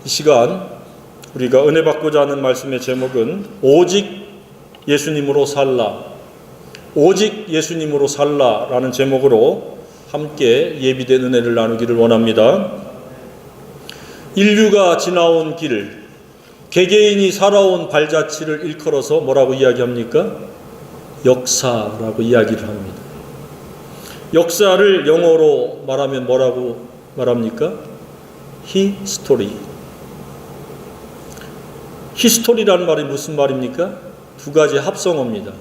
이 시간 우리가 은혜 받고자 하는 말씀의 제목은 오직 예수님으로 살라, 오직 예수님으로 살라라는 제목으로 함께 예비된 은혜를 나누기를 원합니다. 인류가 지나온 길, 개개인이 살아온 발자취를 일컬어서 뭐라고 이야기합니까? 역사라고 이야기를 합니다. 역사를 영어로 말하면 뭐라고 말합니까? 히스토리. 히스토리라는 말이 무슨 말입니까? 두 가지 합성어입니다.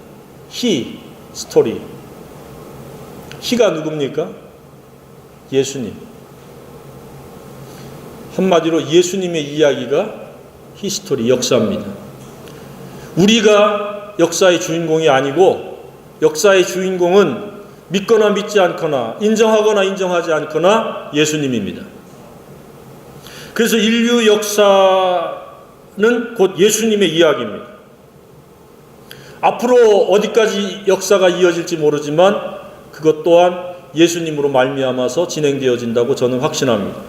스토리. 히가 누굽니까? 예수님. 한마디로 예수님의 이야기가 히스토리, 역사입니다. 우리가 역사의 주인공이 아니고 역사의 주인공은 믿거나 믿지 않거나 인정하거나 인정하지 않거나 예수님입니다. 그래서 인류 역사는 곧 예수님의 이야기입니다. 앞으로 어디까지 역사가 이어질지 모르지만 그것 또한 예수님으로 말미암아서 진행되어진다고 저는 확신합니다.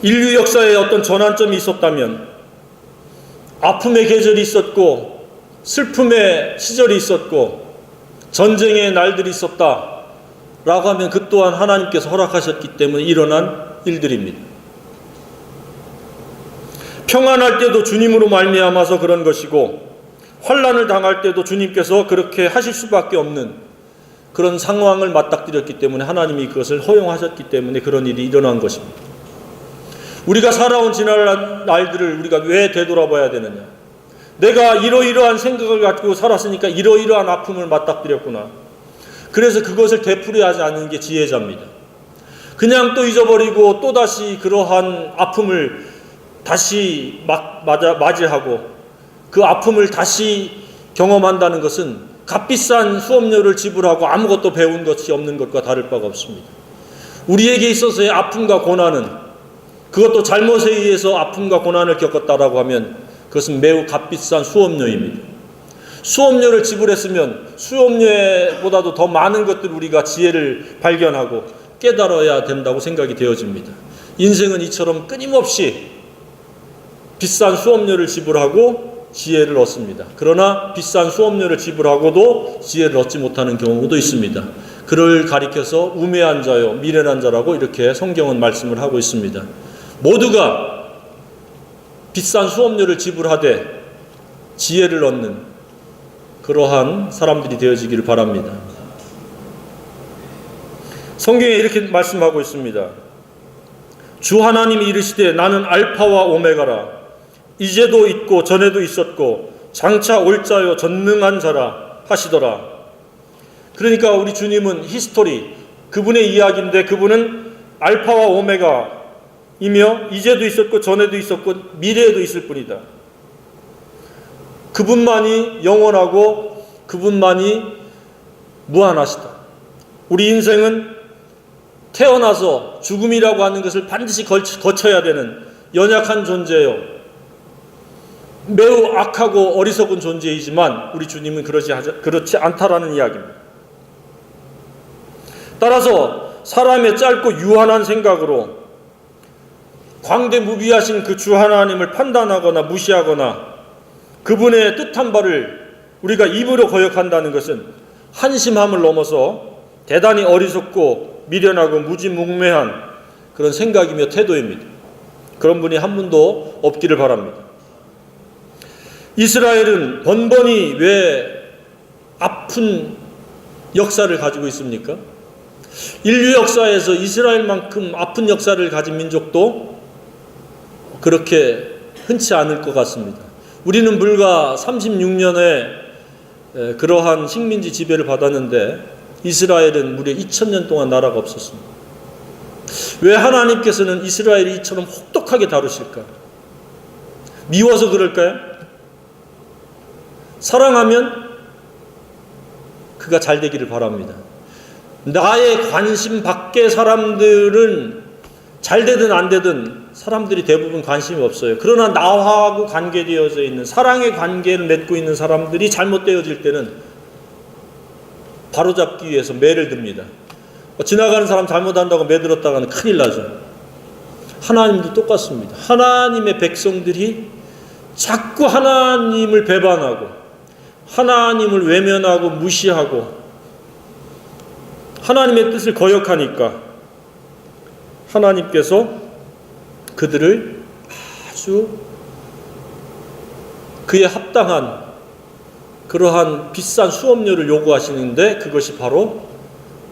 인류 역사에 어떤 전환점이 있었다면, 아픔의 계절이 있었고 슬픔의 시절이 있었고 전쟁의 날들이 있었다 라고 하면 그 또한 하나님께서 허락하셨기 때문에 일어난 일들입니다. 평안할 때도 주님으로 말미암아서 그런 것이고, 환난을 당할 때도 주님께서 그렇게 하실 수밖에 없는 그런 상황을 맞닥뜨렸기 때문에 하나님이 그것을 허용하셨기 때문에 그런 일이 일어난 것입니다. 우리가 살아온 지난 날들을 우리가 왜 되돌아봐야 되느냐? 내가 이러이러한 생각을 가지고 살았으니까 이러이러한 아픔을 맞닥뜨렸구나. 그래서 그것을 되풀이하지 않는 게 지혜자입니다. 그냥 또 잊어버리고 또다시 그러한 아픔을 다시 맞이하고 그 아픔을 다시 경험한다는 것은 값비싼 수업료를 지불하고 아무것도 배운 것이 없는 것과 다를 바가 없습니다. 우리에게 있어서의 아픔과 고난은, 그것도 잘못에 의해서 아픔과 고난을 겪었다라고 하면 그것은 매우 값비싼 수업료입니다. 수업료를 지불했으면 수업료보다도 더 많은 것들 우리가 지혜를 발견하고 깨달아야 된다고 생각이 되어집니다. 인생은 이처럼 끊임없이 비싼 수업료를 지불하고 지혜를 얻습니다. 그러나 비싼 수업료를 지불하고도 지혜를 얻지 못하는 경우도 있습니다. 그를 가리켜서 우매한 자요 미련한 자라고 이렇게 성경은 말씀을 하고 있습니다. 모두가 비싼 수업료를 지불하되 지혜를 얻는 그러한 사람들이 되어지기를 바랍니다. 성경에 이렇게 말씀하고 있습니다. 주 하나님이 이르시되 나는 알파와 오메가라, 이제도 있고 전에도 있었고 장차 올 자요 전능한 자라 하시더라. 그러니까 우리 주님은 히스토리, 그분의 이야기인데 그분은 알파와 오메가이며 이제도 있었고 전에도 있었고 미래에도 있을 뿐이다. 그분만이 영원하고 그분만이 무한하시다. 우리 인생은 태어나서 죽음이라고 하는 것을 반드시 거쳐야 되는 연약한 존재요, 매우 악하고 어리석은 존재이지만 우리 주님은 그렇지 않다라는 이야기입니다. 따라서 사람의 짧고 유한한 생각으로 광대무비하신 그 주 하나님을 판단하거나 무시하거나 그분의 뜻한 바를 우리가 입으로 거역한다는 것은 한심함을 넘어서 대단히 어리석고 미련하고 무지몽매한 그런 생각이며 태도입니다. 그런 분이 한 분도 없기를 바랍니다. 이스라엘은 번번이 왜 아픈 역사를 가지고 있습니까? 인류 역사에서 이스라엘만큼 아픈 역사를 가진 민족도 그렇게 흔치 않을 것 같습니다. 우리는 불과 36년에 그러한 식민지 지배를 받았는데 이스라엘은 무려 2000년 동안 나라가 없었습니다. 왜 하나님께서는 이스라엘을 이처럼 혹독하게 다루실까? 미워서 그럴까요? 사랑하면 그가 잘 되기를 바랍니다. 나의 관심 밖의 사람들은 잘 되든 안 되든 사람들이 대부분 관심이 없어요. 그러나 나하고 관계되어져 있는 사랑의 관계를 맺고 있는 사람들이 잘못되어질 때는 바로잡기 위해서 매를 듭니다. 지나가는 사람 잘못한다고 매들었다가는 큰일 나죠. 하나님도 똑같습니다. 하나님의 백성들이 자꾸 하나님을 배반하고 하나님을 외면하고 무시하고 하나님의 뜻을 거역하니까 하나님께서 그들을 아주 그에 합당한 그러한 비싼 수업료를 요구하시는데, 그것이 바로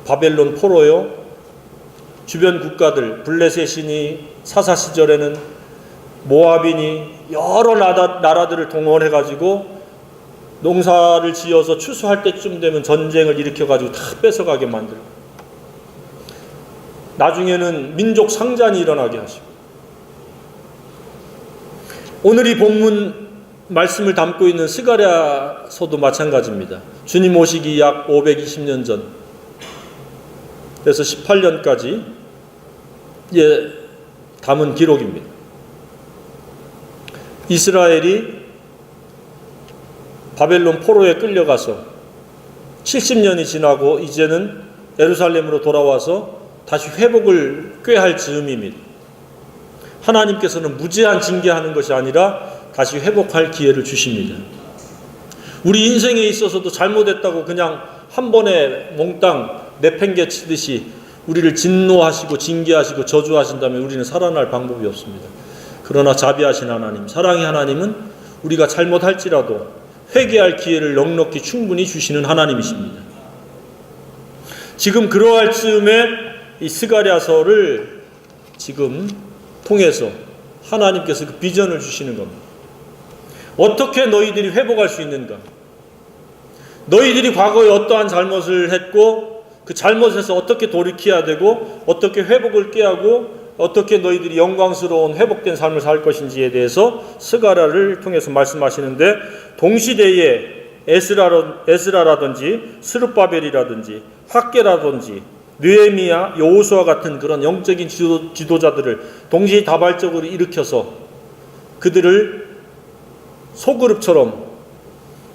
바벨론 포로요, 주변 국가들 블레셋이니 사사 시절에는 모압이니 여러 나라들을 동원해가지고 농사를 지어서 추수할 때쯤 되면 전쟁을 일으켜가지고 다 뺏어가게 만들고, 나중에는 민족 상잔이 일어나게 하시고, 오늘 이 본문 말씀을 담고 있는 스가랴서도 마찬가지입니다. 주님 오시기 약 520년 전, 그래서 18년까지 담은 기록입니다. 이스라엘이 바벨론 포로에 끌려가서 70년이 지나고 이제는 예루살렘으로 돌아와서 다시 회복을 꾀할 즈음입니다. 하나님께서는 무제한 징계하는 것이 아니라 다시 회복할 기회를 주십니다. 우리 인생에 있어서도 잘못했다고 그냥 한 번에 몽땅 내팽개치듯이 우리를 진노하시고 징계하시고 저주하신다면 우리는 살아날 방법이 없습니다. 그러나 자비하신 하나님, 사랑의 하나님은 우리가 잘못할지라도 회개할 기회를 넉넉히 충분히 주시는 하나님이십니다. 지금 그러할 즈음에 이 스가랴서를 지금 통해서 하나님께서 그 비전을 주시는 겁니다. 어떻게 너희들이 회복할 수 있는가? 너희들이 과거에 어떠한 잘못을 했고 그 잘못에서 어떻게 돌이켜야 되고 어떻게 회복을 꾀하고 어떻게 너희들이 영광스러운 회복된 삶을 살 것인지에 대해서 스가랴를 통해서 말씀하시는데, 동시대에 에스라라든지 스룹바벨이라든지 학개라든지 느헤미야, 여호수아 같은 그런 영적인 지도자들을 동시다발적으로 일으켜서 그들을 소그룹처럼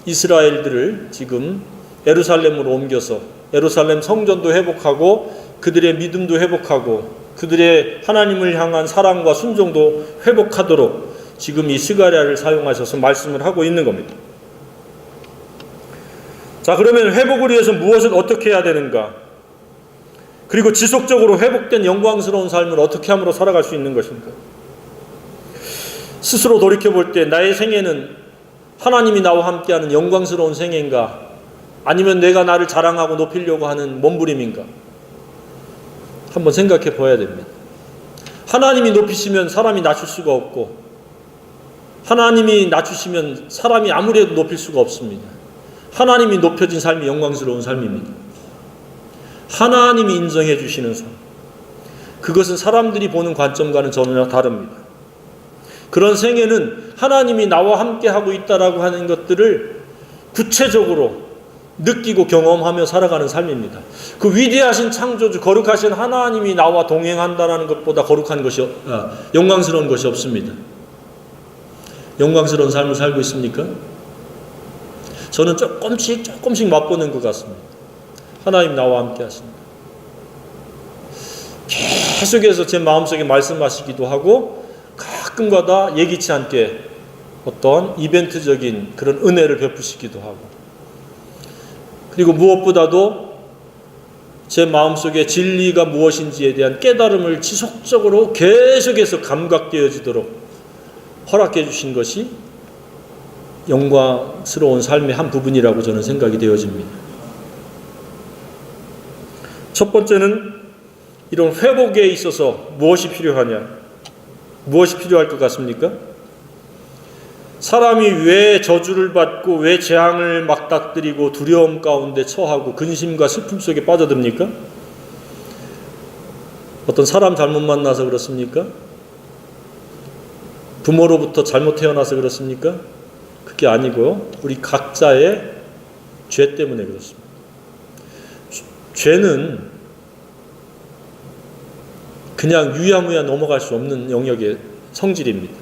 이스라엘들을 지금 예루살렘으로 옮겨서 예루살렘 성전도 회복하고 그들의 믿음도 회복하고 그들의 하나님을 향한 사랑과 순종도 회복하도록 지금 이 스가랴를 사용하셔서 말씀을 하고 있는 겁니다. 자, 그러면 회복을 위해서 무엇을 어떻게 해야 되는가? 그리고 지속적으로 회복된 영광스러운 삶을 어떻게 함으로 살아갈 수 있는 것인가? 스스로 돌이켜볼 때 나의 생애는 하나님이 나와 함께하는 영광스러운 생애인가? 아니면 내가 나를 자랑하고 높이려고 하는 몸부림인가? 한번 생각해 봐야 됩니다. 하나님이 높이시면 사람이 낮출 수가 없고, 하나님이 낮추시면 사람이 아무리 해도 높일 수가 없습니다. 하나님이 높여진 삶이 영광스러운 삶입니다. 하나님이 인정해 주시는 삶, 그것은 사람들이 보는 관점과는 전혀 다릅니다. 그런 생애는 하나님이 나와 함께 하고 있다라고 하는 것들을 구체적으로 느끼고 경험하며 살아가는 삶입니다. 그 위대하신 창조주 거룩하신 하나님이 나와 동행한다는 것보다 거룩한 것이 영광스러운 것이 없습니다. 영광스러운 삶을 살고 있습니까? 저는 조금씩 맛보는 것 같습니다. 하나님 나와 함께 하십니다. 계속해서 제 마음속에 말씀하시기도 하고 가끔가다 예기치 않게 어떤 이벤트적인 그런 은혜를 베푸시기도 하고, 그리고 무엇보다도 제 마음속에 진리가 무엇인지에 대한 깨달음을 지속적으로 계속해서 감각되어지도록 허락해 주신 것이 영광스러운 삶의 한 부분이라고 저는 생각이 되어집니다. 첫 번째는 이런 회복에 있어서 무엇이 필요하냐? 무엇이 필요할 것 같습니까? 사람이 왜 저주를 받고 왜 재앙을 맞닥뜨리고 두려움 가운데 처하고 근심과 슬픔 속에 빠져듭니까? 어떤 사람 잘못 만나서 그렇습니까? 부모로부터 잘못 태어나서 그렇습니까? 그게 아니고요, 우리 각자의 죄 때문에 그렇습니다. 죄는 그냥 유야무야 넘어갈 수 없는 영역의 성질입니다.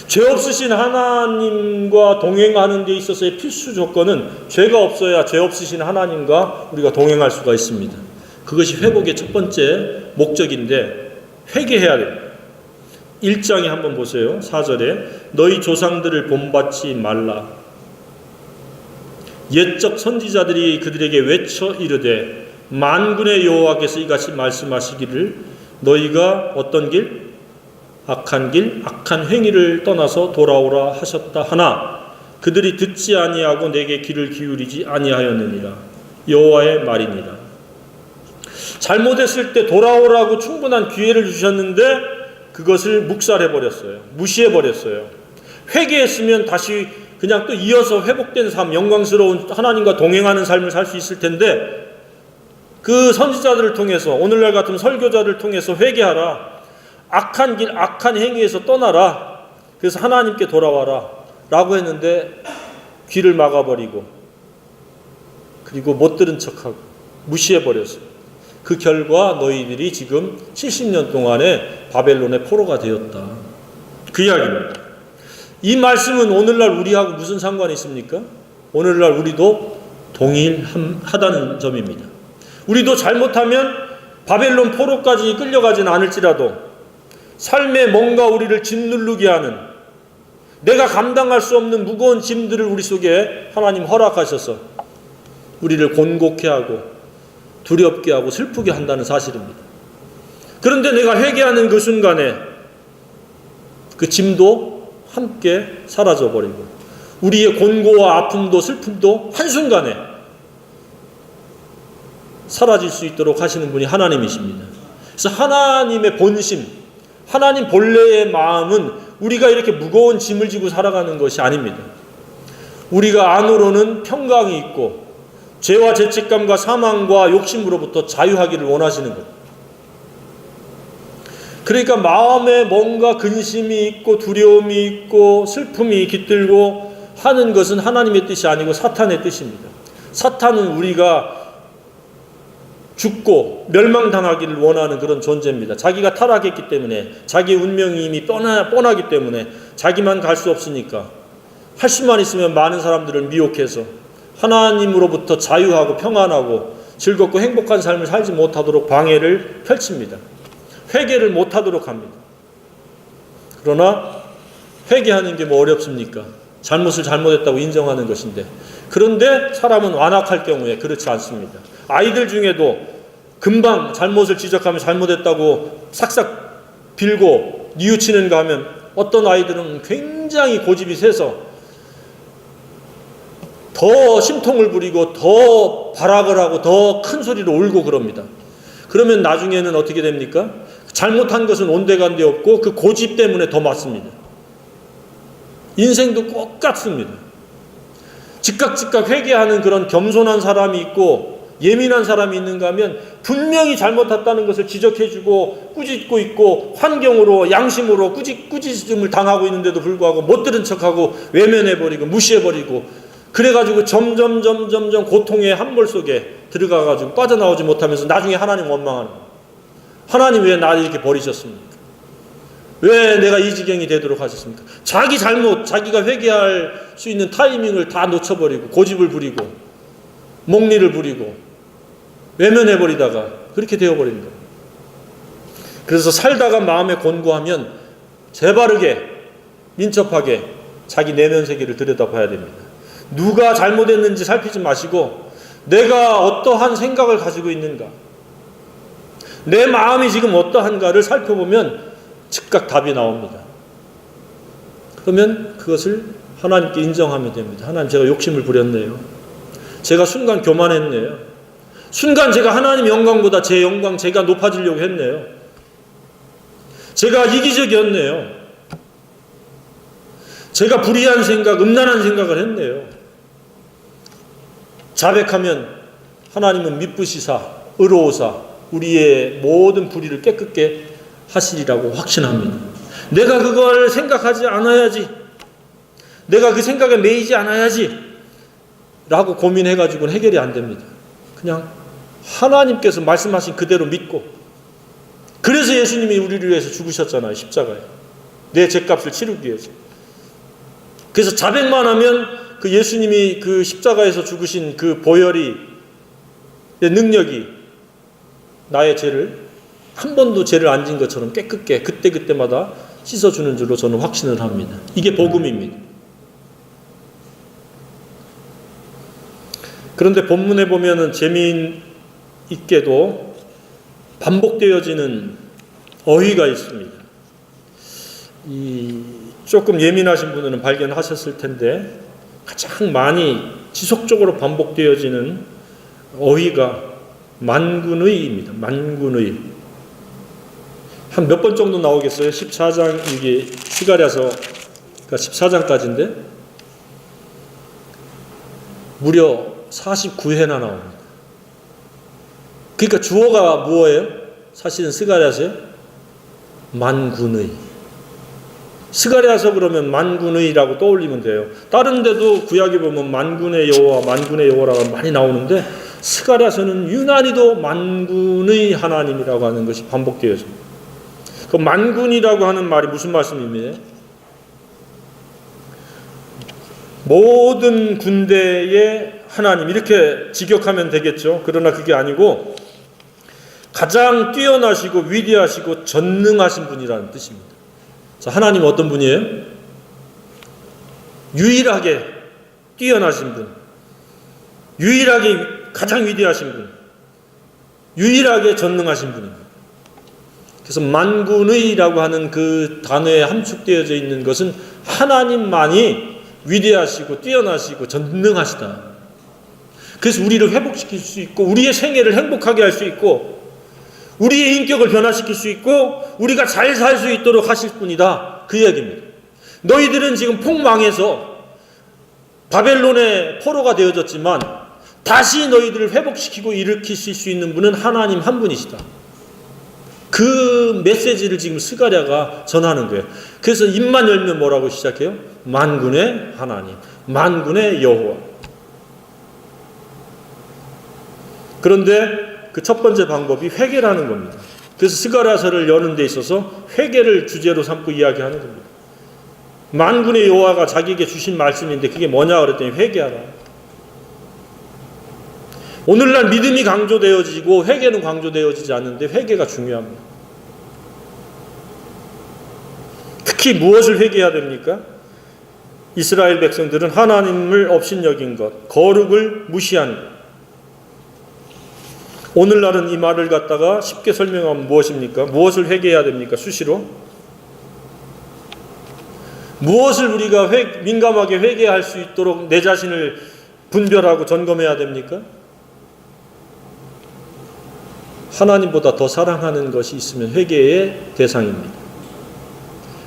죄 없으신 하나님과 동행하는 데 있어서의 필수 조건은 죄가 없어야 죄 없으신 하나님과 우리가 동행할 수가 있습니다. 그것이 회복의 첫 번째 목적인데 회개해야 됩니다. 1장에 한번 보세요. 4절에 너희 조상들을 본받지 말라. 옛적 선지자들이 그들에게 외쳐 이르되 만군의 여호와께서 이같이 말씀하시기를 너희가 어떤 길? 악한 길, 악한 행위를 떠나서 돌아오라 하셨다 하나 그들이 듣지 아니하고 내게 귀를 기울이지 아니하였느니라. 여호와의 말이니라. 잘못했을 때 돌아오라고 충분한 기회를 주셨는데 그것을 묵살해버렸어요. 무시해버렸어요. 회개했으면 다시 그냥 또 이어서 회복된 삶, 영광스러운 하나님과 동행하는 삶을 살 수 있을 텐데 그 선지자들을 통해서 오늘날 같은 설교자를 통해서 회개하라. 악한 길, 악한 행위에서 떠나라. 그래서 하나님께 돌아와라. 라고 했는데 귀를 막아버리고 그리고 못 들은 척하고 무시해버렸어요. 그 결과 너희들이 지금 70년 동안에 바벨론의 포로가 되었다. 그 이야기입니다. 이 말씀은 오늘날 우리하고 무슨 상관이 있습니까? 오늘날 우리도 동일하다는 점입니다. 우리도 잘못하면 바벨론 포로까지 끌려가진 않을지라도 삶에 뭔가 우리를 짓누르게 하는 내가 감당할 수 없는 무거운 짐들을 우리 속에 하나님 허락하셔서 우리를 곤곡해 하고 두렵게 하고 슬프게 한다는 사실입니다. 그런데 내가 회개하는 그 순간에 그 짐도 함께 사라져버리고 우리의 곤고와 아픔도 슬픔도 한순간에 사라질 수 있도록 하시는 분이 하나님이십니다. 그래서 하나님의 본심, 하나님 본래의 마음은 우리가 이렇게 무거운 짐을 지고 살아가는 것이 아닙니다. 우리가 안으로는 평강이 있고 죄와 죄책감과 사망과 욕심으로부터 자유하기를 원하시는 것. 그러니까 마음에 뭔가 근심이 있고 두려움이 있고 슬픔이 깃들고 하는 것은 하나님의 뜻이 아니고 사탄의 뜻입니다. 사탄은 우리가 죽고 멸망당하기를 원하는 그런 존재입니다. 자기가 타락했기 때문에 자기의 운명이 이미 뻔하기 때문에 자기만 갈 수 없으니까 할 수만 있으면 많은 사람들을 미혹해서 하나님으로부터 자유하고 평안하고 즐겁고 행복한 삶을 살지 못하도록 방해를 펼칩니다. 회개를 못하도록 합니다. 그러나 회개하는 게 뭐 어렵습니까? 잘못을 잘못했다고 인정하는 것인데 그런데 사람은 완악할 경우에 그렇지 않습니다. 아이들 중에도 금방 잘못을 지적하면 잘못했다고 싹싹 빌고 뉘우치는가 하면 어떤 아이들은 굉장히 고집이 세서 더 심통을 부리고 더 발악을 하고 더 큰 소리로 울고 그럽니다. 그러면 나중에는 어떻게 됩니까? 잘못한 것은 온데간데 없고 그 고집 때문에 더 맞습니다. 인생도 똑같습니다. 즉각 회개하는 그런 겸손한 사람이 있고 예민한 사람이 있는가 하면 분명히 잘못했다는 것을 지적해주고 꾸짖고 있고 환경으로 양심으로 꾸짖음을 당하고 있는데도 불구하고 못 들은 척하고 외면해버리고 무시해버리고 그래가지고 점점 고통의 함몰 속에 들어가가지고 빠져나오지 못하면서 나중에 하나님 원망하는 거예요. 하나님 왜 나를 이렇게 버리셨습니까? 왜 내가 이 지경이 되도록 하셨습니까? 자기 잘못, 자기가 회개할 수 있는 타이밍을 다 놓쳐버리고 고집을 부리고 목리를 부리고 외면해버리다가 그렇게 되어버리는 거예요. 그래서 살다가 마음에 곤고하면 재바르게 민첩하게 자기 내면 세계를 들여다봐야 됩니다. 누가 잘못했는지 살피지 마시고 내가 어떠한 생각을 가지고 있는가, 내 마음이 지금 어떠한가를 살펴보면 즉각 답이 나옵니다. 그러면 그것을 하나님께 인정하면 됩니다. 하나님, 제가 욕심을 부렸네요. 제가 순간 교만했네요. 순간 제가 하나님 영광보다 제 영광, 제가 높아지려고 했네요. 제가 이기적이었네요. 제가 불의한 생각, 음란한 생각을 했네요. 자백하면 하나님은 미쁘시사, 의로우사 우리의 모든 불의를 깨끗게 하시리라고 확신합니다. 내가 그걸 생각하지 않아야지, 내가 그 생각에 매이지 않아야지 라고 고민해가지고는 해결이 안 됩니다. 그냥 하나님께서 말씀하신 그대로 믿고, 그래서 예수님이 우리를 위해서 죽으셨잖아요. 십자가에 내 죄값을 치르기 위해서. 그래서 자백만 하면 그 예수님이 그 십자가에서 죽으신 그 보혈이, 능력이 나의 죄를 한 번도 죄를 안 진 것처럼 깨끗게 그때그때마다 씻어주는 줄로 저는 확신을 합니다. 이게 복음입니다. 그런데 본문에 보면은 재미있게도 반복되어지는 어휘가 있습니다. 조금 예민하신 분들은 발견하셨을 텐데 가장 많이 지속적으로 반복되어지는 어휘가 만군의입니다. 만군의. 한 몇 번 정도 나오겠어요? 14장, 이게 스가랴서 14장까지인데 무려 49회나 나옵니다. 그러니까 주어가 무엇이에요? 사실은 스가랴서에 만군의. 스가랴서 그러면 만군의라고 떠올리면 돼요. 다른 데도 구약에 보면 만군의 여호와, 만군의 여호와라고 많이 나오는데 스가랴서는 유난히도 만군의 하나님이라고 하는 것이 반복되어집니다. 그 만군이라고 하는 말이 무슨 말씀입니까? 모든 군대의 하나님, 이렇게 직역하면 되겠죠. 그러나 그게 아니고 가장 뛰어나시고 위대하시고 전능하신 분이라는 뜻입니다. 자, 하나님은 어떤 분이에요? 유일하게 뛰어나신 분, 유일하게 가장 위대하신 분, 유일하게 전능하신 분입니다. 그래서 만군의라고 하는 그 단어에 함축되어져 있는 것은 하나님만이 위대하시고 뛰어나시고 전능하시다. 그래서 우리를 회복시킬 수 있고 우리의 생애를 행복하게 할 수 있고 우리의 인격을 변화시킬 수 있고 우리가 잘 살 수 있도록 하실 분이다. 그 이야기입니다. 너희들은 지금 폭망해서 바벨론의 포로가 되어졌지만 다시 너희들을 회복시키고 일으키실 수 있는 분은 하나님 한 분이시다. 그 메시지를 지금 스가랴가 전하는 거예요. 그래서 입만 열면 뭐라고 시작해요? 만군의 하나님, 만군의 여호와. 그런데 그 첫 번째 방법이 회개라는 겁니다. 그래서 스가랴서를 여는 데 있어서 회개를 주제로 삼고 이야기하는 겁니다. 만군의 여호와가 자기에게 주신 말씀인데 그게 뭐냐 그랬더니 회개하라. 오늘날 믿음이 강조되어지고 회개는 강조되어지지 않는데 회개가 중요합니다. 특히 무엇을 회개해야 됩니까? 이스라엘 백성들은 하나님을 업신여긴 것, 거룩을 무시한 것. 오늘날은 이 말을 갖다가 쉽게 설명하면 무엇입니까? 무엇을 회개해야 됩니까? 수시로? 무엇을 우리가 민감하게 회개할 수 있도록 내 자신을 분별하고 점검해야 됩니까? 하나님보다 더 사랑하는 것이 있으면 회개의 대상입니다.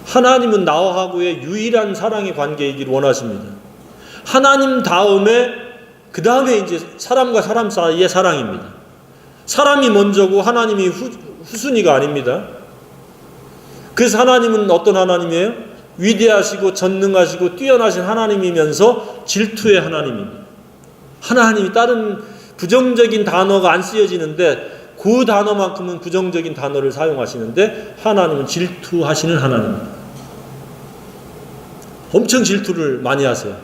하나님은 나하고의 유일한 사랑의 관계이길 원하십니다. 하나님 다음에 그 다음에 이제 사람과 사람 사이의 사랑입니다. 사람이 먼저고 하나님이 후순위가 아닙니다. 그래서 하나님은 어떤 하나님이에요? 위대하시고 전능하시고 뛰어나신 하나님이면서 질투의 하나님입니다. 하나님이 다른 부정적인 단어가 안 쓰여지는데 그 단어만큼은 부정적인 단어를 사용하시는데 하나님은 질투하시는 하나님입니다. 엄청 질투를 많이 하세요.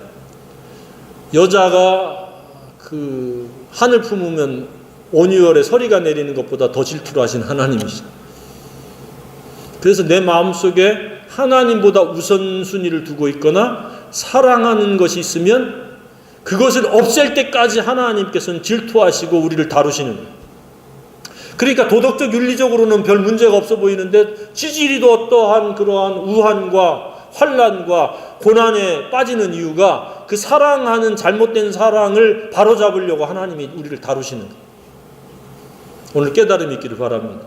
여자가 그 한을 품으면 온유월에 서리가 내리는 것보다 더 질투를 하시는 하나님이시죠. 그래서 내 마음속에 하나님보다 우선순위를 두고 있거나 사랑하는 것이 있으면 그것을 없앨 때까지 하나님께서는 질투하시고 우리를 다루시는 거예요. 그러니까 도덕적 윤리적으로는 별 문제가 없어 보이는데 지지리도 어떠한 그러한 우환과 환난과 고난에 빠지는 이유가 그 사랑하는 잘못된 사랑을 바로잡으려고 하나님이 우리를 다루시는 거예요. 오늘 깨달음이 있기를 바랍니다.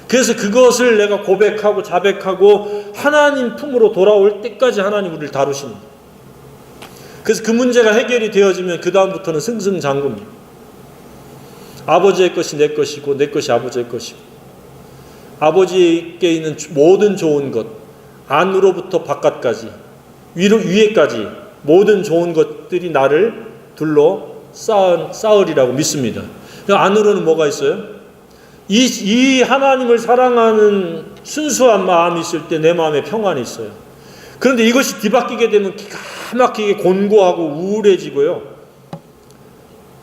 그래서 그것을 내가 고백하고 자백하고 하나님 품으로 돌아올 때까지 하나님 우리를 다루시는 거예요. 그래서 그 문제가 해결이 되어지면 그 다음부터는 승승장구입니다. 아버지의 것이 내 것이고 내 것이 아버지의 것이고 아버지께 있는 모든 좋은 것 안으로부터 바깥까지 위에까지 모든 좋은 것들이 나를 둘러 쌓으리라고 믿습니다. 안으로는 뭐가 있어요? 이 하나님을 사랑하는 순수한 마음이 있을 때 내 마음에 평안이 있어요. 그런데 이것이 뒤바뀌게 되면 기가 막히게 곤고하고 우울해지고요.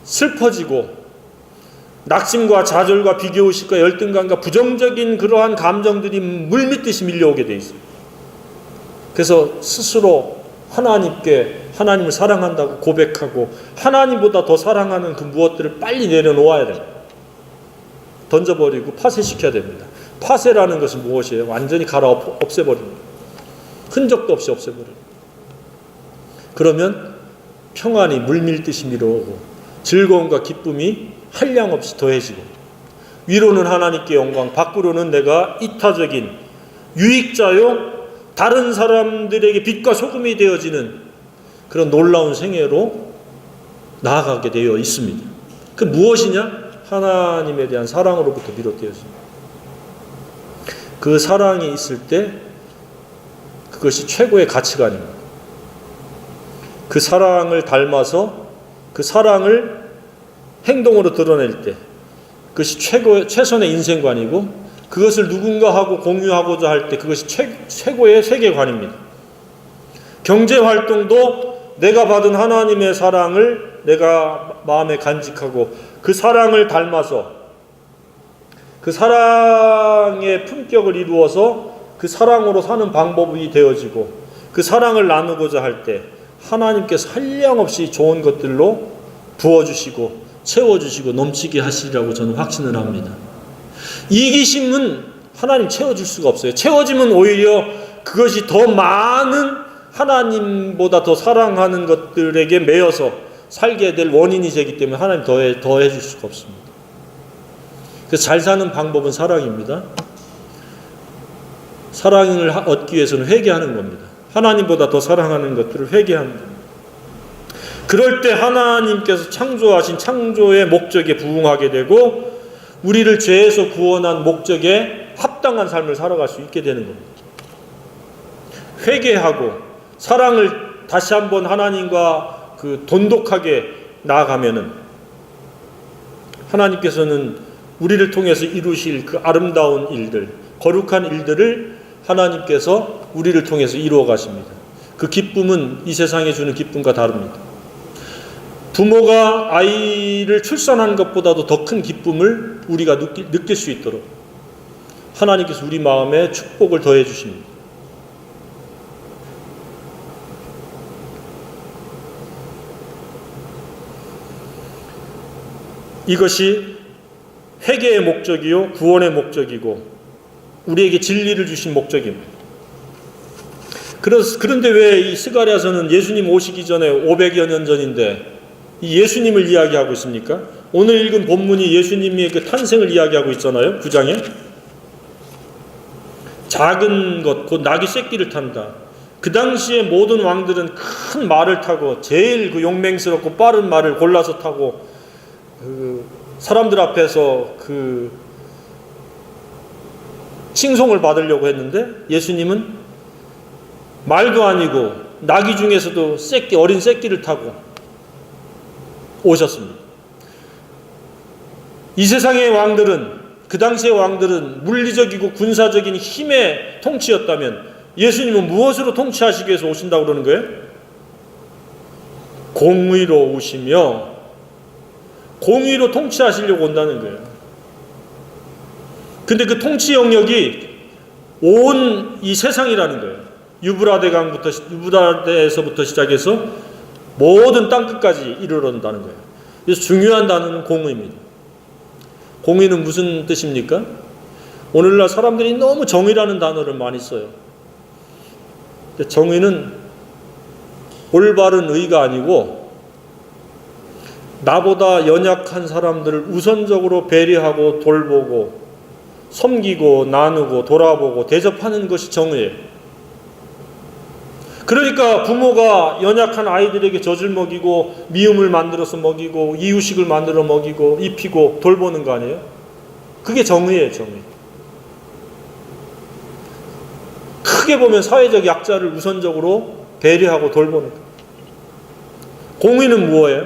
슬퍼지고 낙심과 좌절과 비교의식과 열등감과 부정적인 그러한 감정들이 물밀듯이 밀려오게 돼 있어요. 그래서 스스로 하나님을 사랑한다고 고백하고 하나님보다 더 사랑하는 그 무엇들을 빨리 내려놓아야 됩니다. 던져버리고 파쇄시켜야 됩니다. 파쇄라는 것은 무엇이에요? 완전히 없애버립니다. 흔적도 없이 없애버려요. 그러면 평안이 물밀듯이 밀어오고 즐거움과 기쁨이 한량없이 더해지고 위로는 하나님께 영광, 밖으로는 내가 이타적인 유익자요 다른 사람들에게 빛과 소금이 되어지는 그런 놀라운 생애로 나아가게 되어 있습니다. 그 무엇이냐? 하나님에 대한 사랑으로부터 비롯되었습니다. 그 사랑이 있을 때 그것이 최고의 가치관입니다. 그 사랑을 닮아서 그 사랑을 행동으로 드러낼 때 그것이 최선의 인생관이고 그것을 누군가하고 공유하고자 할 때 그것이 최고의 세계관입니다. 경제활동도 내가 받은 하나님의 사랑을 내가 마음에 간직하고 그 사랑을 닮아서 그 사랑의 품격을 이루어서 그 사랑으로 사는 방법이 되어지고 그 사랑을 나누고자 할 때 하나님께서 한량없이 좋은 것들로 부어주시고 채워주시고 넘치게 하시리라고 저는 확신을 합니다. 이기심은 하나님 채워줄 수가 없어요. 채워지면 오히려 그것이 더 많은 하나님보다 더 사랑하는 것들에게 매여서 살게 될 원인이 되기 때문에 하나님 더해 줄 수가 없습니다. 그래서 잘 사는 방법은 사랑입니다. 사랑을 얻기 위해서는 회개하는 겁니다. 하나님보다 더 사랑하는 것들을 회개하는 겁니다. 그럴 때 하나님께서 창조하신 창조의 목적에 부응하게 되고 우리를 죄에서 구원한 목적에 합당한 삶을 살아갈 수 있게 되는 겁니다. 회개하고 사랑을 다시 한번 하나님과 돈독하게 나아가면은 하나님께서는 우리를 통해서 이루실 그 아름다운 일들, 거룩한 일들을 하나님께서 우리를 통해서 이루어 가십니다. 그 기쁨은 이 세상에 주는 기쁨과 다릅니다. 부모가 아이를 출산하는 것보다도 더 큰 기쁨을 우리가 느낄 수 있도록 하나님께서 우리 마음에 축복을 더해 주십니다. 이것이 회개의 목적이요 구원의 목적이고 우리에게 진리를 주신 목적입니다. 그런데 왜 이 스가랴서는 예수님 오시기 전에 500여 년 전인데 이 예수님을 이야기하고 있습니까? 오늘 읽은 본문이 예수님의 그 탄생을 이야기하고 있잖아요. 9장에 작은 것 곧 낙이 새끼를 탄다. 그 당시에 모든 왕들은 큰 말을 타고 제일 그 용맹스럽고 빠른 말을 골라서 타고 사람들 앞에서 칭송을 받으려고 했는데 예수님은 말도 아니고 나귀 중에서도 어린 새끼를 타고 오셨습니다. 이 세상의 왕들은 그 당시의 왕들은 물리적이고 군사적인 힘의 통치였다면 예수님은 무엇으로 통치하시기 위해서 오신다고 그러는 거예요? 공의로 오시며 공의로 통치하시려고 온다는 거예요. 근데 그 통치 영역이 온 이 세상이라는 거예요. 유브라데에서부터 시작해서 모든 땅끝까지 이르러온다는 거예요. 그래서 중요한 단어는 공의입니다. 공의는 무슨 뜻입니까? 오늘날 사람들이 너무 정의라는 단어를 많이 써요. 근데 정의는 올바른 의가 아니고 나보다 연약한 사람들을 우선적으로 배려하고 돌보고 섬기고 나누고 돌아보고 대접하는 것이 정의예요. 그러니까 부모가 연약한 아이들에게 젖을 먹이고 미음을 만들어서 먹이고 이유식을 만들어 먹이고 입히고 돌보는 거 아니에요? 그게 정의예요, 정의. 크게 보면 사회적 약자를 우선적으로 배려하고 돌보는 거. 공의는 무엇이에요?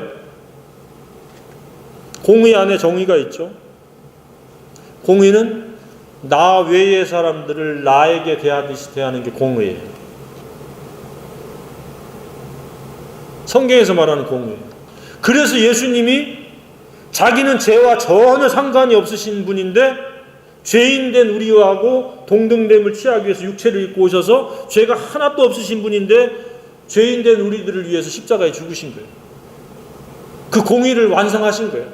공의 안에 정의가 있죠. 공의는 나 외의 사람들을 나에게 대하듯이 대하는 게 공의예요. 성경에서 말하는 공의예요. 그래서 예수님이 자기는 죄와 전혀 상관이 없으신 분인데 죄인된 우리하고 동등됨을 취하기 위해서 육체를 입고 오셔서 죄가 하나도 없으신 분인데 죄인된 우리들을 위해서 십자가에 죽으신 거예요. 그 공의를 완성하신 거예요.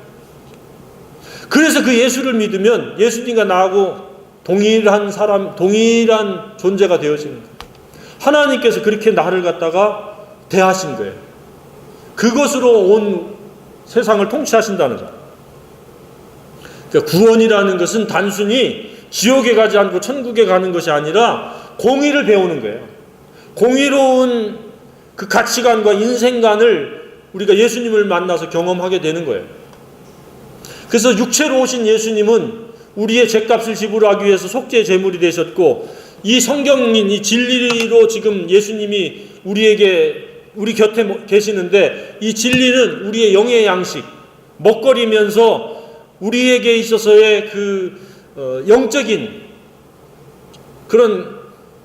그래서 그 예수를 믿으면 예수님과 나하고 동일한 사람, 동일한 존재가 되어지는 거예요. 하나님께서 그렇게 나를 갖다가 대하신 거예요. 그것으로 온 세상을 통치하신다는 거예요. 그러니까 구원이라는 것은 단순히 지옥에 가지 않고 천국에 가는 것이 아니라 공의를 배우는 거예요. 공의로운 그 가치관과 인생관을 우리가 예수님을 만나서 경험하게 되는 거예요. 그래서 육체로 오신 예수님은 우리의 죄값을 지불하기 위해서 속죄의 제물이 되셨고, 이 성경인 이 진리로 지금 예수님이 우리 곁에 계시는데, 이 진리는 우리의 영의 양식, 먹거리면서 우리에게 있어서의 영적인 그런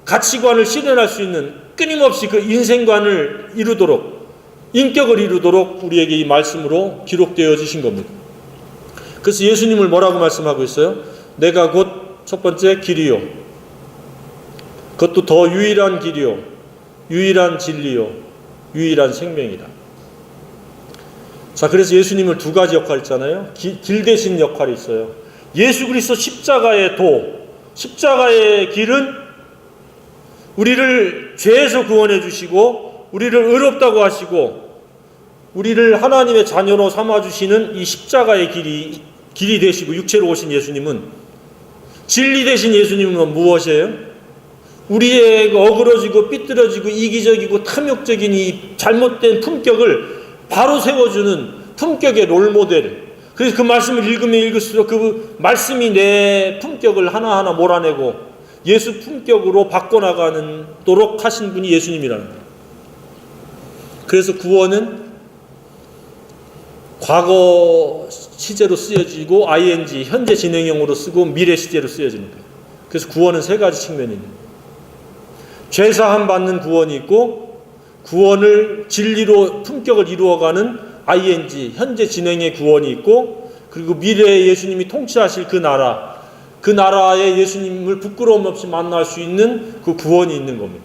가치관을 실현할 수 있는, 끊임없이 그 인생관을 이루도록, 인격을 이루도록 우리에게 이 말씀으로 기록되어지신 겁니다. 그래서 예수님을 뭐라고 말씀하고 있어요? 내가 곧 첫 번째 길이요, 그것도 더 유일한 길이요, 유일한 진리요, 유일한 생명이다. 자, 그래서 예수님을 두 가지 역할 있잖아요. 길 대신 역할이 있어요. 예수 그리스도 십자가의 십자가의 길은 우리를 죄에서 구원해 주시고 우리를 의롭다고 하시고 우리를 하나님의 자녀로 삼아주시는 이 십자가의 길이 되시고, 육체로 오신 예수님은, 진리 되신 예수님은 무엇이에요? 우리의 어그러지고 삐뚤어지고 이기적이고 탐욕적인 이 잘못된 품격을 바로 세워주는 품격의 롤모델. 그래서 그 말씀을 읽으면 읽을수록 그 말씀이 내 품격을 하나하나 몰아내고 예수 품격으로 바꿔나가도록 하신 분이 예수님이라는 거예요. 그래서 구원은 과거 시제로 쓰여지고 ing 현재 진행형으로 쓰고 미래 시제로 쓰여지는 거예요. 그래서 구원은 세 가지 측면이 있는 거예요. 죄사함 받는 구원이 있고, 구원을 진리로 품격을 이루어가는 ing 현재 진행의 구원이 있고, 그리고 미래에 예수님이 통치하실 그 나라에 예수님을 부끄러움 없이 만날 수 있는 그 구원이 있는 겁니다.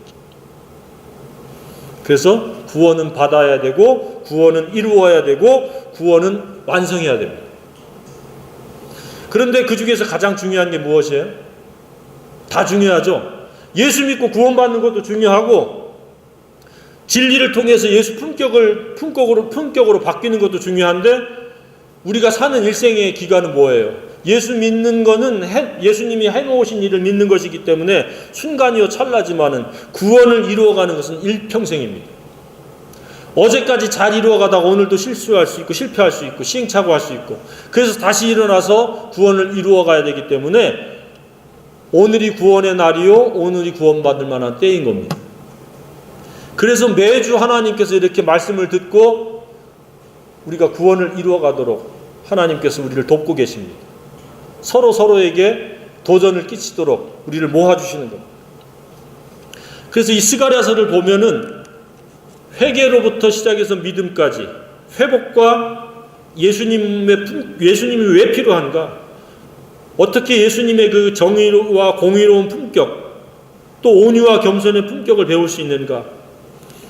그래서 구원은 받아야 되고, 구원은 이루어야 되고, 구원은 완성해야 됩니다. 그런데 그 중에서 가장 중요한 게 무엇이에요? 다 중요하죠. 예수 믿고 구원받는 것도 중요하고, 진리를 통해서 예수 품격으로 바뀌는 것도 중요한데, 우리가 사는 일생의 기간은 뭐예요? 예수 믿는 거는 예수님이 해놓으신 일을 믿는 것이기 때문에 순간이요 찰나지만은 구원을 이루어가는 것은 일평생입니다. 어제까지 잘 이루어가다가 오늘도 실수할 수 있고 실패할 수 있고 시행착오할 수 있고, 그래서 다시 일어나서 구원을 이루어가야 되기 때문에 오늘이 구원의 날이요, 오늘이 구원받을 만한 때인 겁니다. 그래서 매주 하나님께서 이렇게 말씀을 듣고 우리가 구원을 이루어가도록 하나님께서 우리를 돕고 계십니다. 서로에게 도전을 끼치도록 우리를 모아주시는 겁니다. 그래서 이 스가랴서를 보면은 회개로부터 시작해서 믿음까지, 회복과 예수님이 왜 필요한가, 어떻게 예수님의 그 정의와 공의로운 품격, 또 온유와 겸손의 품격을 배울 수 있는가,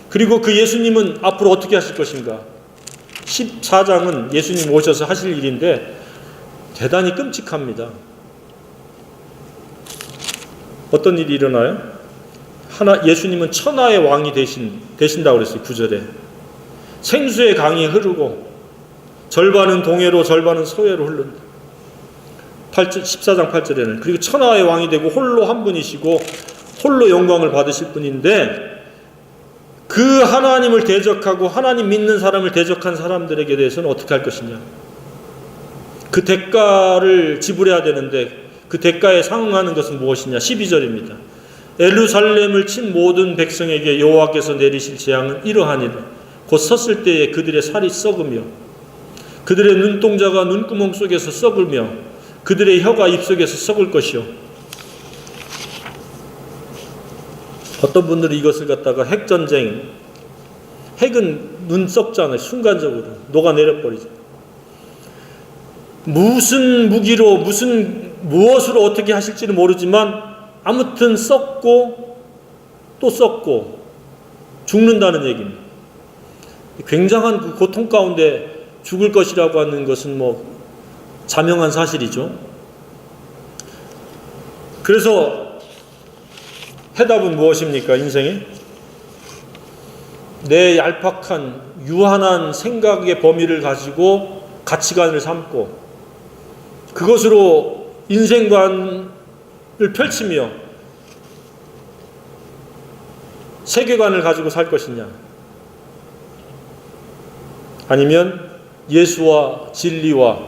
그리고 그 예수님은 앞으로 어떻게 하실 것인가. 14장은 예수님 오셔서 하실 일인데 대단히 끔찍합니다. 어떤 일이 일어나요? 예수님은 천하의 왕이 되신다고 그랬어요. 9절에 생수의 강이 흐르고 절반은 동해로 절반은 서해로 흐른다. 14장 8절에는 그리고 천하의 왕이 되고 홀로 한 분이시고 홀로 영광을 받으실 분인데, 그 하나님을 대적하고 하나님 믿는 사람을 대적한 사람들에게 대해서는 어떻게 할 것이냐. 그 대가를 지불해야 되는데 그 대가에 상응하는 것은 무엇이냐. 12절입니다. 예루살렘을 친 모든 백성에게 여호와께서 내리실 재앙은 이러하니라. 곧 섰을 때에 그들의 살이 썩으며 그들의 눈동자가 눈구멍 속에서 썩으며 그들의 혀가 입속에서 썩을 것이요. 어떤 분들은 이것을 갖다가 핵전쟁, 핵은 눈 썩잖아요. 순간적으로 녹아내려버리죠. 무슨 무기로 무엇으로 어떻게 하실지는 모르지만 아무튼 썩고 또 썩고 죽는다는 얘기입니다. 굉장한 그 고통 가운데 죽을 것이라고 하는 것은 자명한 사실이죠. 그래서 해답은 무엇입니까? 인생에 내 얄팍한 유한한 생각의 범위를 가지고 가치관을 삼고 그것으로 인생관을 펼치며 세계관을 가지고 살 것이냐, 아니면 예수와 진리와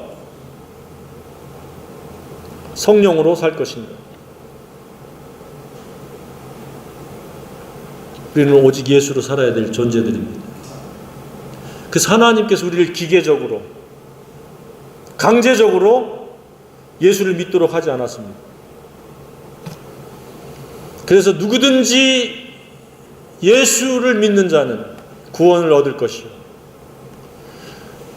성령으로 살 것인가. 우리는 오직 예수로 살아야 될 존재들입니다. 그래서 하나님께서 우리를 기계적으로 강제적으로 예수를 믿도록 하지 않았습니다. 그래서 누구든지 예수를 믿는 자는 구원을 얻을 것이요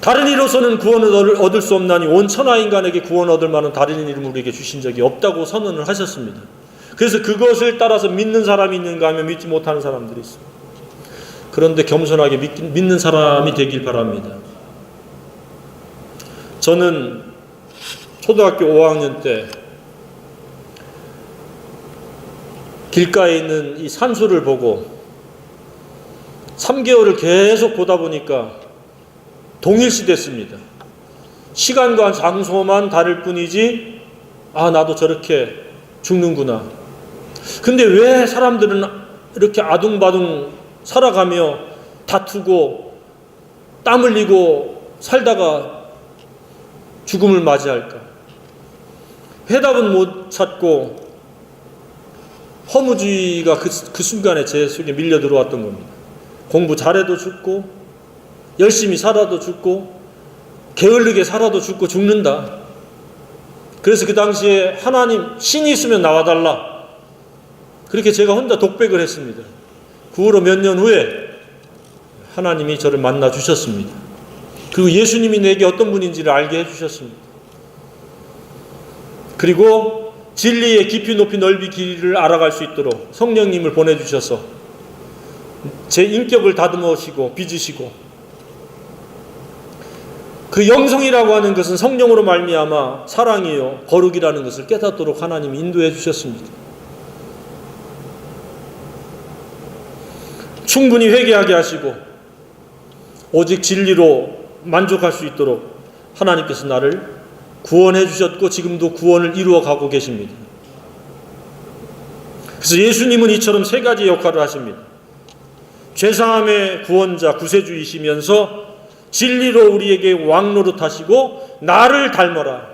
다른 이로서는 구원을 얻을 수 없나니 온 천하 인간에게 구원 얻을 만한 다른 이름을 우리에게 주신 적이 없다고 선언을 하셨습니다. 그래서 그것을 따라서 믿는 사람이 있는가 하면 믿지 못하는 사람들이 있습니다. 그런데 겸손하게 믿는 사람이 되길 바랍니다. 저는 초등학교 5학년 때 길가에 있는 이 산수를 보고 3개월을 계속 보다 보니까 동일시 됐습니다. 시간과 장소만 다를 뿐이지 나도 저렇게 죽는구나. 근데 왜 사람들은 이렇게 아둥바둥 살아가며 다투고 땀 흘리고 살다가 죽음을 맞이할까? 해답은 못 찾고 허무주의가 그 순간에 제 속에 밀려 들어왔던 겁니다. 공부 잘해도 죽고 열심히 살아도 죽고 게을르게 살아도 죽는다. 그래서 그 당시에 하나님 신이 있으면 나와달라. 그렇게 제가 혼자 독백을 했습니다. 그 후로 몇 년 후에 하나님이 저를 만나 주셨습니다. 그리고 예수님이 내게 어떤 분인지를 알게 해주셨습니다. 그리고 진리의 깊이 높이 넓이 길이를 알아갈 수 있도록 성령님을 보내주셔서 제 인격을 다듬으시고 빚으시고, 그 영성이라고 하는 것은 성령으로 말미암아 사랑이요 거룩이라는 것을 깨닫도록 하나님이 인도해 주셨습니다. 충분히 회개하게 하시고 오직 진리로 만족할 수 있도록 하나님께서 나를 구원해 주셨고 지금도 구원을 이루어 가고 계십니다. 그래서 예수님은 이처럼 세 가지 역할을 하십니다. 죄사함의 구원자 구세주이시면서 진리로 우리에게 왕노릇하시고 나를 닮아라.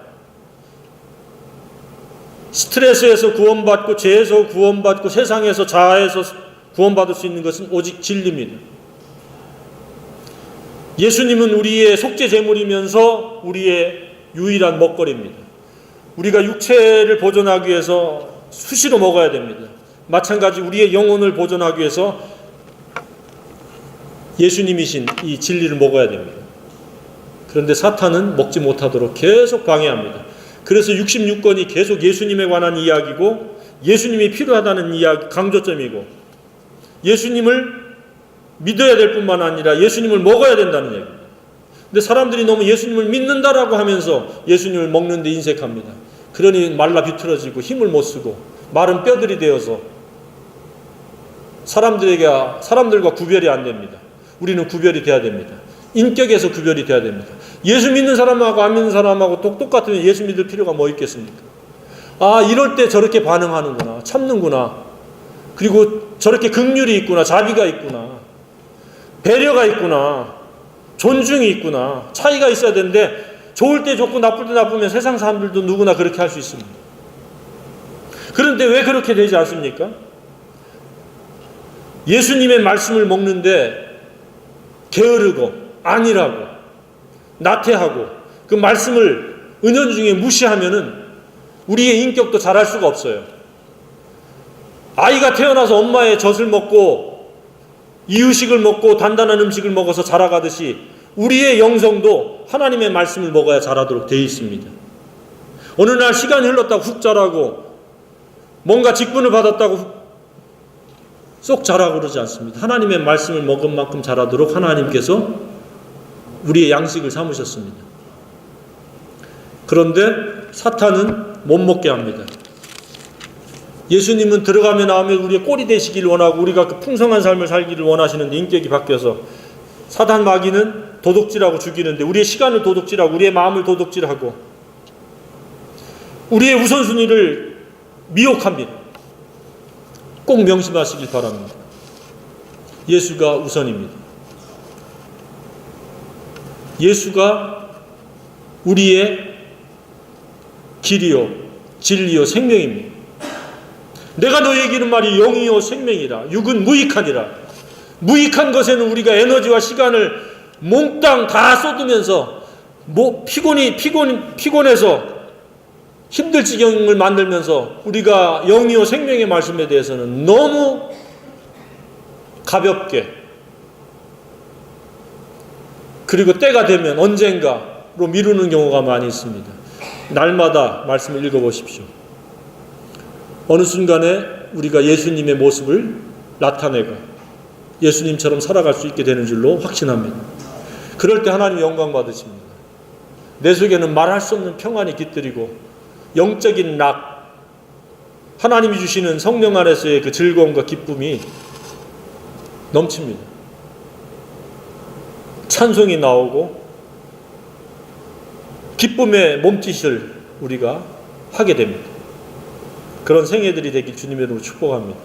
스트레스에서 구원받고 죄에서 구원받고 세상에서 자아에서 구원받을 수 있는 것은 오직 진리입니다. 예수님은 우리의 속죄 제물이면서 우리의 유일한 먹거리입니다. 우리가 육체를 보존하기 위해서 수시로 먹어야 됩니다. 마찬가지 우리의 영혼을 보존하기 위해서 예수님이신 이 진리를 먹어야 됩니다. 그런데 사탄은 먹지 못하도록 계속 방해합니다. 그래서 66권이 계속 예수님에 관한 이야기고 예수님이 필요하다는 이야기 강조점이고 예수님을 믿어야 될 뿐만 아니라 예수님을 먹어야 된다는 얘기입니다. 근데 사람들이 너무 예수님을 믿는다라고 하면서 예수님을 먹는 데 인색합니다. 그러니 말라 비틀어지고 힘을 못 쓰고 마른 뼈들이 되어서 사람들과 구별이 안 됩니다. 우리는 구별이 돼야 됩니다. 인격에서 구별이 돼야 됩니다. 예수 믿는 사람하고 안 믿는 사람하고 똑같으면 예수 믿을 필요가 뭐 있겠습니까? 이럴 때 저렇게 반응하는구나, 참는구나, 그리고 저렇게 긍휼이 있구나, 자비가 있구나, 배려가 있구나, 존중이 있구나, 차이가 있어야 되는데 좋을 때 좋고 나쁠 때 나쁘면 세상 사람들도 누구나 그렇게 할 수 있습니다. 그런데 왜 그렇게 되지 않습니까? 예수님의 말씀을 먹는데 게으르고 아니라고 나태하고 그 말씀을 은연중에 무시하면은 우리의 인격도 자랄 수가 없어요. 아이가 태어나서 엄마의 젖을 먹고 이유식을 먹고 단단한 음식을 먹어서 자라가듯이 우리의 영성도 하나님의 말씀을 먹어야 자라도록 되어 있습니다. 어느 날 시간이 흘렀다고 훅 자라고 뭔가 직분을 받았다고 쏙 자라고 그러지 않습니다. 하나님의 말씀을 먹은 만큼 자라도록 하나님께서 우리의 양식을 삼으셨습니다. 그런데 사탄은 못 먹게 합니다. 예수님은 들어가며 나오며 우리의 꼴이 되시기를 원하고 우리가 그 풍성한 삶을 살기를 원하시는데 인격이 바뀌어서 사단 마귀는 도둑질하고 죽이는데 우리의 시간을 도둑질하고 우리의 마음을 도둑질하고 우리의 우선순위를 미혹합니다. 꼭 명심하시길 바랍니다. 예수가 우선입니다. 예수가 우리의 길이요 진리요 생명입니다. 내가 너에게 이르는 말이 영이요 생명이라. 육은 무익하니라. 무익한 것에는 우리가 에너지와 시간을 몽땅 다 쏟으면서 피곤해서 힘들 지경을 만들면서 우리가 영이요 생명의 말씀에 대해서는 너무 가볍게 그리고 때가 되면 언젠가로 미루는 경우가 많이 있습니다. 날마다 말씀을 읽어보십시오. 어느 순간에 우리가 예수님의 모습을 나타내고 예수님처럼 살아갈 수 있게 되는 줄로 확신합니다. 그럴 때 하나님 영광 받으십니다. 내 속에는 말할 수 없는 평안이 깃들이고 영적인 낙, 하나님이 주시는 성령 안에서의 그 즐거움과 기쁨이 넘칩니다. 찬송이 나오고 기쁨의 몸짓을 우리가 하게 됩니다. 그런 생애들이 되길 주님의 이름으로 축복합니다.